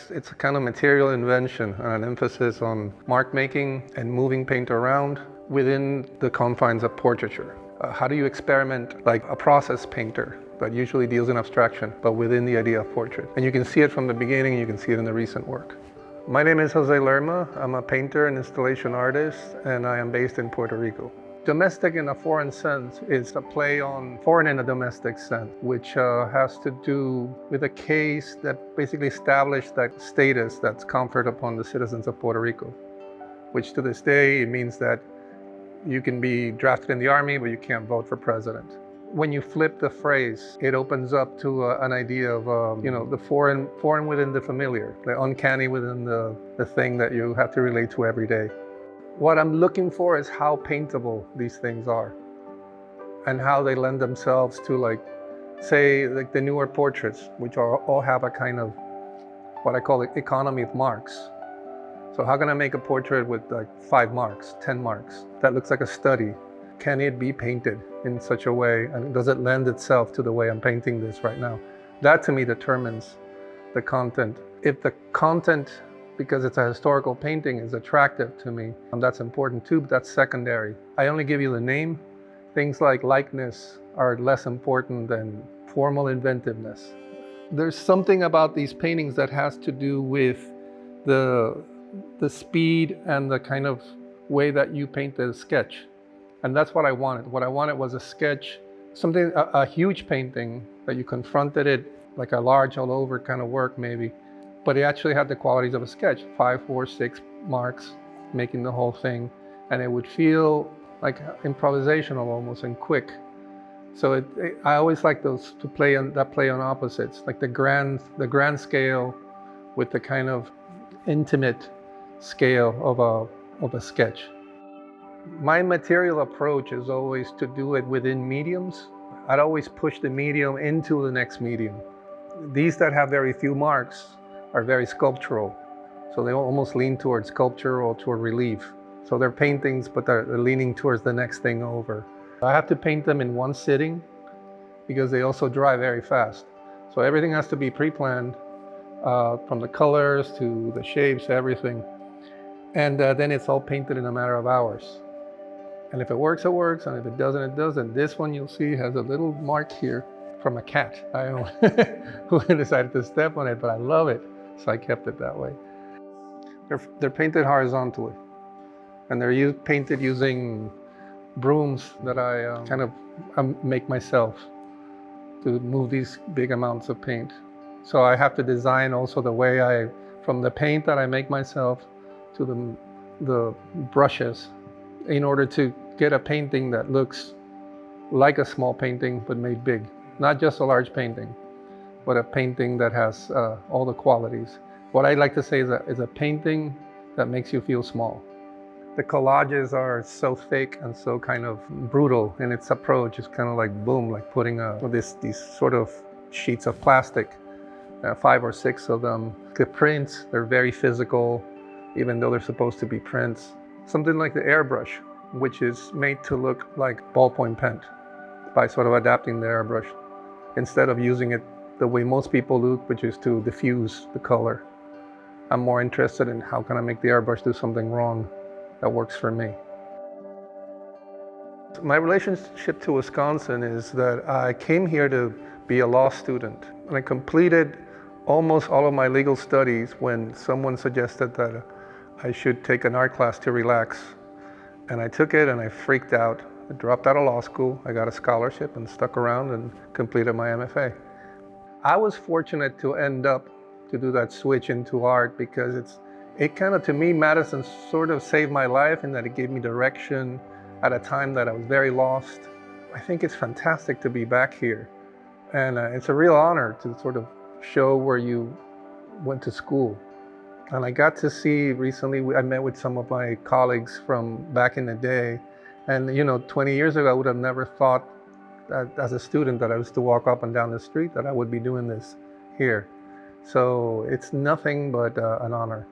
It's a kind of material invention and an emphasis on mark making and moving paint around within the confines of portraiture. How do you experiment like a process painter that usually deals in abstraction, but within the idea of portrait? And you can see it from the beginning, you can see it in the recent work. My name is José Lerma. I'm a painter and installation artist, and I am based in Puerto Rico. Domestic in a foreign sense is a play on foreign in a domestic sense, which has to do with a case that basically established that status that's conferred upon the citizens of Puerto Rico, which to this day it means that you can be drafted in the army, but you can't vote for president. When you flip the phrase, it opens up to an idea of, the foreign within the familiar, the uncanny within the thing that you have to relate to every day. What I'm looking for is how paintable these things are and how they lend themselves to, like, say, like the newer portraits, which all have a kind of what I call the economy of marks. So how can I make a portrait with like 5 marks, 10 marks? That looks like a study. Can it be painted in such a way, and does it lend itself to the way I'm painting this right now? That to me determines the content. If the content, because it's a historical painting, is attractive to me, that's important too, but that's secondary. I only give you the name. Things like likeness are less important than formal inventiveness. There's something about these paintings that has to do with the speed and the kind of way that you paint the sketch. And that's what I wanted. What I wanted was a sketch, something, a huge painting that you confronted it like a large all over kind of work maybe, but it actually had the qualities of a sketch, 5, 4, 6 marks, making the whole thing. And it would feel like improvisational almost and quick. So I always like those to play on opposites, like the grand scale with the kind of intimate scale of a sketch. My material approach is always to do it within mediums. I'd always push the medium into the next medium. These that have very few marks are very sculptural. So they almost lean towards sculpture or toward relief. So they're paintings, but they're leaning towards the next thing over. I have to paint them in one sitting because they also dry very fast. So everything has to be pre-planned, from the colors to the shapes, everything. And then it's all painted in a matter of hours. And if it works, it works. And if it doesn't, it doesn't. This one you'll see has a little mark here from a cat. I don't know who decided to step on it, but I love it. So I kept it that way. They're painted horizontally. And they're painted using brooms that I kind of make myself to move these big amounts of paint. So I have to design also the way from the paint that I make myself to the brushes in order to get a painting that looks like a small painting but made big. Not just a large painting, but a painting that has all the qualities. What I like to say is a painting that makes you feel small. The collages are so thick and so kind of brutal in its approach. It's kind of like boom, like putting these sort of sheets of plastic, 5 or 6 of them. The prints, they're very physical, even though they're supposed to be prints. Something like the airbrush, which is made to look like ballpoint pen by sort of adapting the airbrush instead of using it the way most people do, which is to diffuse the color. I'm more interested in how can I make the airbrush do something wrong that works for me. My relationship to Wisconsin is that I came here to be a law student, and I completed almost all of my legal studies when someone suggested that I should take an art class to relax. And I took it and I freaked out. I dropped out of law school. I got a scholarship and stuck around and completed my MFA. I was fortunate to end up to do that switch into art because it kind of, to me, Madison sort of saved my life in that it gave me direction at a time that I was very lost. I think it's fantastic to be back here. And it's a real honor to sort of show where you went to school. And I got to see recently, I met with some of my colleagues from back in the day. And 20 years ago, I would have never thought that as a student that I was to walk up and down the street that I would be doing this here. So it's nothing but an honor.